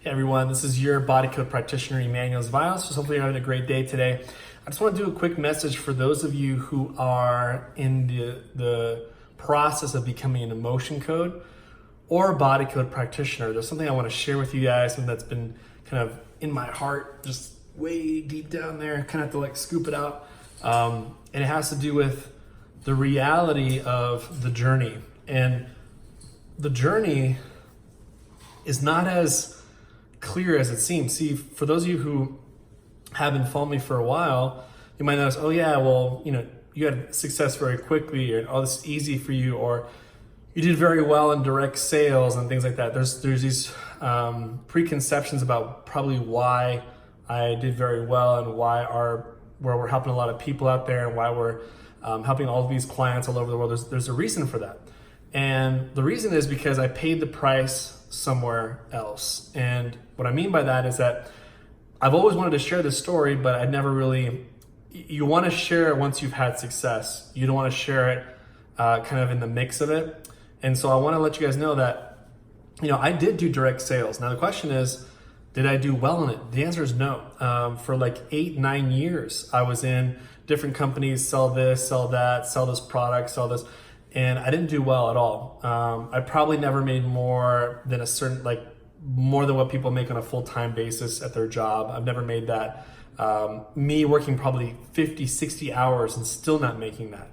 Hey everyone, this is your body code practitioner, Emmanuel Zviles. So hopefully you're having a great day today. I just want to do a quick message for those of you who are in the process of becoming an emotion code or a body code practitioner. There's something I want to share with you guys, something that's been kind of in my heart, just way deep down there, kind of have to like scoop it out. And it has to do with the reality of the journey. And the journey is not as clear as it seems. See, for those of you who have been following me for a while, you might notice, oh yeah, well, you had success very quickly, or oh, this is easy for you, or you did very well in direct sales and things like that. There's these preconceptions about probably why I did very well and where we're helping a lot of people out there and why we're helping all of these clients all over the world. There's a reason for that. And the reason is because I paid the price somewhere else. And what I mean by that is that I've always wanted to share this story, but I never really, you want to share it once you've had success. You don't want to share it kind of in the mix of it. And so I want to let you guys know that, I did do direct sales. Now the question is, did I do well in it? The answer is no. For like 8-9 years, I was in different companies, sell this, sell that, sell this product, sell this. And I didn't do well at all. I probably never made more than more than what people make on a full-time basis at their job. I've never made that. Me working probably 50, 60 hours and still not making that.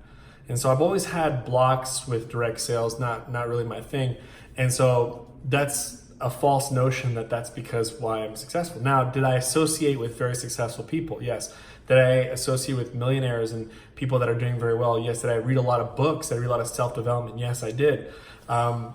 And so I've always had blocks with direct sales, not really my thing. And so that's a false notion that that's because why I'm successful. Now, did I associate with very successful people? Yes. Did I associate with millionaires and people that are doing very well? Yes. Did I read a lot of books? Did I read a lot of self-development? Yes, I did. So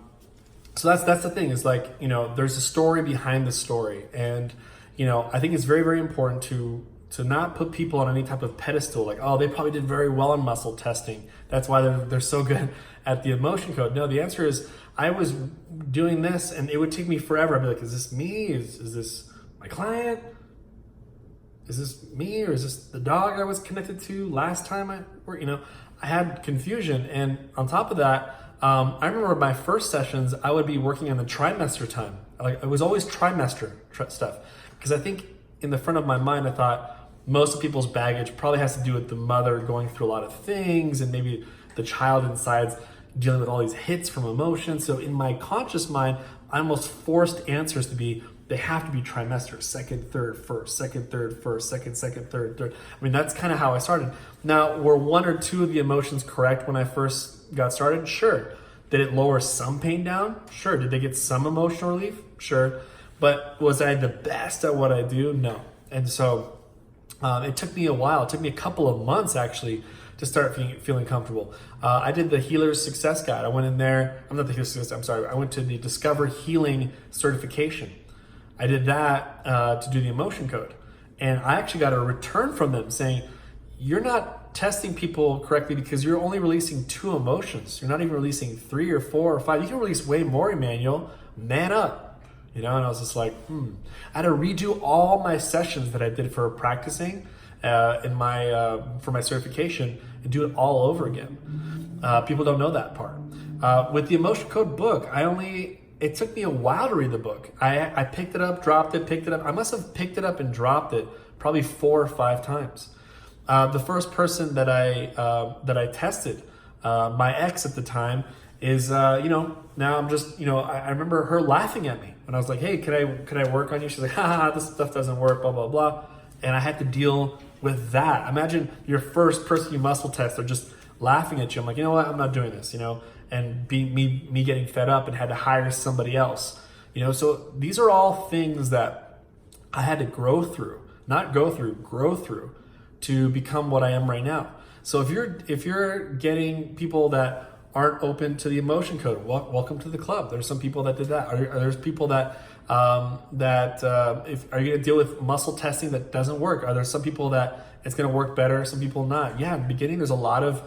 that's the thing, is like, there's a story behind the story. And, I think it's very, very important to not put people on any type of pedestal, like, oh, they probably did very well in muscle testing, that's why they're so good at the emotion code. No, the answer is I was doing this and it would take me forever. I'd be like, is this me? Is this my client? Is this me, or is this the dog I was connected to last time I had confusion. And on top of that, I remember my first sessions, I would be working on the trimester time. Like, it was always trimester stuff, because I think in the front of my mind, I thought most of people's baggage probably has to do with the mother going through a lot of things, and maybe the child inside's dealing with all these hits from emotion. So in my conscious mind, I almost forced answers to be, they have to be trimester, second, third, first, second, third, first, second, third. I mean, that's kind of how I started. Now, were one or two of the emotions correct when I first got started? Sure. Did it lower some pain down? Sure. Did they get some emotional relief? Sure. But was I the best at what I do? No. And so it took me a while. It took me a couple of months actually to start feeling comfortable. I did the Healer's Success Guide. I went in there. I'm not the Healer's Success. I'm sorry. I went to the Discover Healing certification. I did that to do the emotion code. And I actually got a return from them saying, you're not testing people correctly because you're only releasing 2 emotions. You're not even releasing 3 or 4 or 5. You can release way more, Emmanuel. Man up. And I was just like, I had to redo all my sessions that I did for practicing for my certification and do it all over again. People don't know that part. With the emotion code book, it took me a while to read the book. I picked it up, dropped it, picked it up. I must have picked it up and dropped it probably 4 or 5 times. The first person that I tested, my ex at the time, is now I'm just I remember her laughing at me when I was like, hey, could I work on you? She's like, ha, this stuff doesn't work, blah blah blah, and I had to deal with that. Imagine your first person you muscle test, they're just laughing at you. I'm like, you know what, I'm not doing this, and me getting fed up and had to hire somebody else, so these are all things that I had to grow through to become what I am right now. So if you're getting people that aren't open to the emotion code, welcome to the club. There's some people that did that. Are there people that are you going to deal with muscle testing that doesn't work? Are there some people that it's going to work better, some people not? Yeah, in the beginning there's a lot of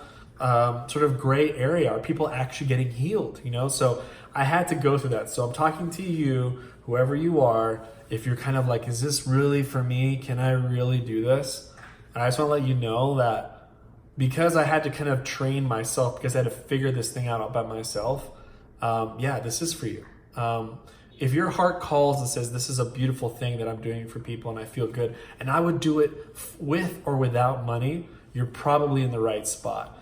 sort of gray area. Are people actually getting healed? So I had to go through that. So I'm talking to you, whoever you are, if you're kind of like, is this really for me? Can I really do this? And I just want to let you know that because I had to kind of train myself, because I had to figure this thing out by myself, this is for you. If your heart calls and says, this is a beautiful thing that I'm doing for people and I feel good, and I would do it with or without money, you're probably in the right spot.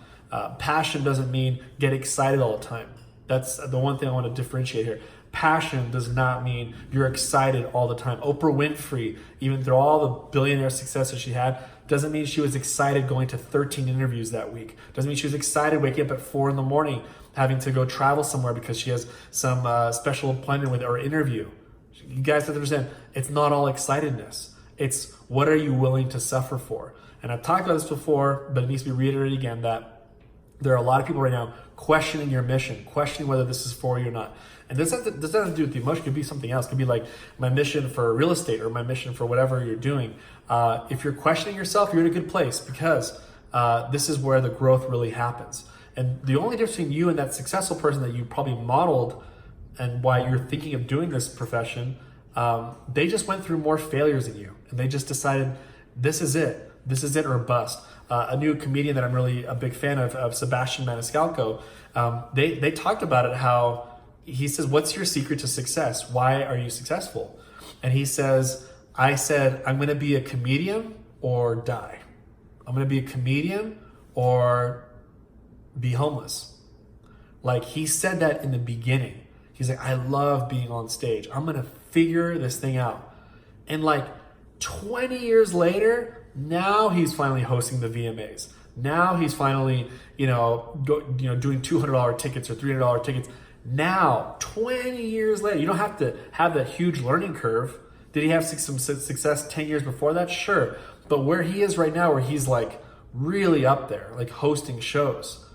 Passion doesn't mean get excited all the time. That's the one thing I want to differentiate here. Passion does not mean you're excited all the time. Oprah Winfrey, even through all the billionaire success that she had, doesn't mean she was excited going to 13 interviews that week. Doesn't mean she was excited waking up at 4 a.m, having to go travel somewhere because she has some special appointment with or interview. You guys have to understand, it's not all excitedness. It's what are you willing to suffer for? And I've talked about this before, but it needs to be reiterated again that there are a lot of people right now questioning your mission, questioning whether this is for you or not. And this doesn't have to do with the emotion. It could be something else. It could be like my mission for real estate or my mission for whatever you're doing. If you're questioning yourself, you're in a good place because this is where the growth really happens. And the only difference between you and that successful person that you probably modeled and why you're thinking of doing this profession, they just went through more failures than you. And they just decided, this is it. This is it or bust. A new comedian that I'm really a big fan of Sebastian Maniscalco, they talked about it, how he says, what's your secret to success? Why are you successful? And he says, I said, I'm going to be a comedian or die. I'm going to be a comedian or be homeless. Like, he said that in the beginning. He's like, I love being on stage. I'm going to figure this thing out. And like 20 years later, now he's finally hosting the VMAs. Now he's finally, doing $200 tickets or $300 tickets. Now, 20 years later, you don't have to have that huge learning curve. Did he have some success 10 years before that? Sure. But where he is right now, where he's like really up there, like hosting shows,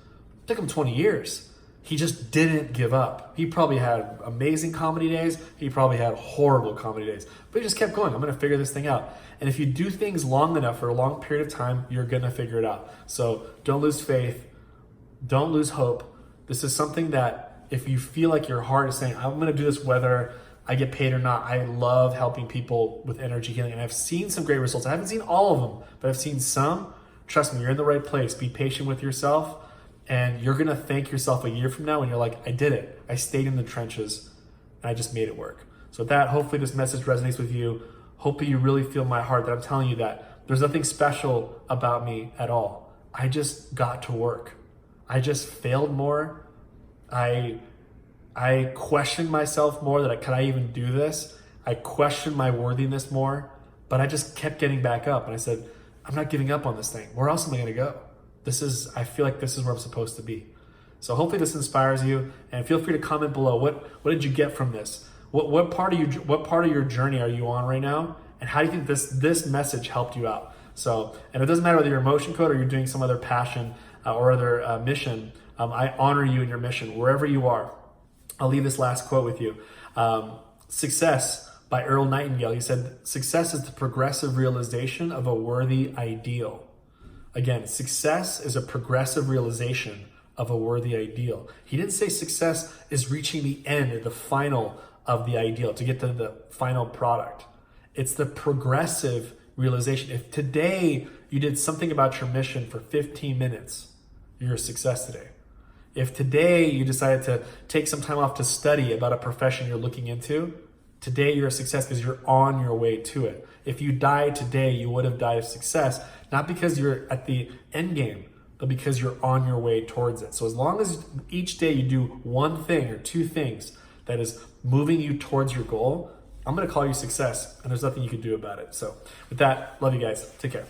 it took him 20 years. He just didn't give up. He probably had amazing comedy days. He probably had horrible comedy days. But he just kept going. I'm going to figure this thing out. And if you do things long enough for a long period of time, you're going to figure it out. So don't lose faith. Don't lose hope. This is something that if you feel like your heart is saying, I'm going to do this whether I get paid or not. I love helping people with energy healing. And I've seen some great results. I haven't seen all of them, but I've seen some. Trust me, you're in the right place. Be patient with yourself. And you're going to thank yourself a year from now when you're like, I did it. I stayed in the trenches and I just made it work. So with that, hopefully this message resonates with you. Hopefully you really feel my heart that I'm telling you that there's nothing special about me at all. I just got to work. I just failed more. I questioned myself more that could I even do this? I questioned my worthiness more, but I just kept getting back up. And I said, I'm not giving up on this thing. Where else am I going to go? I feel like this is where I'm supposed to be. So hopefully this inspires you, and feel free to comment below. What did you get from this? What part of your journey are you on right now? And how do you think this message helped you out? So, and it doesn't matter whether you're a motion coach or you're doing some other passion or other mission. I honor you in your mission, wherever you are. I'll leave this last quote with you. Success by Earl Nightingale. He said, success is the progressive realization of a worthy ideal. Again, success is a progressive realization of a worthy ideal. He didn't say success is reaching the end, the final of the ideal, to get to the final product. It's the progressive realization. If today you did something about your mission for 15 minutes, you're a success today. If today you decided to take some time off to study about a profession you're looking into, today you're a success because you're on your way to it. If you died today, you would have died of success, not because you're at the end game, but because you're on your way towards it. So as long as each day you do one thing or two things that is moving you towards your goal, I'm going to call you success, and there's nothing you can do about it. So with that, love you guys. Take care.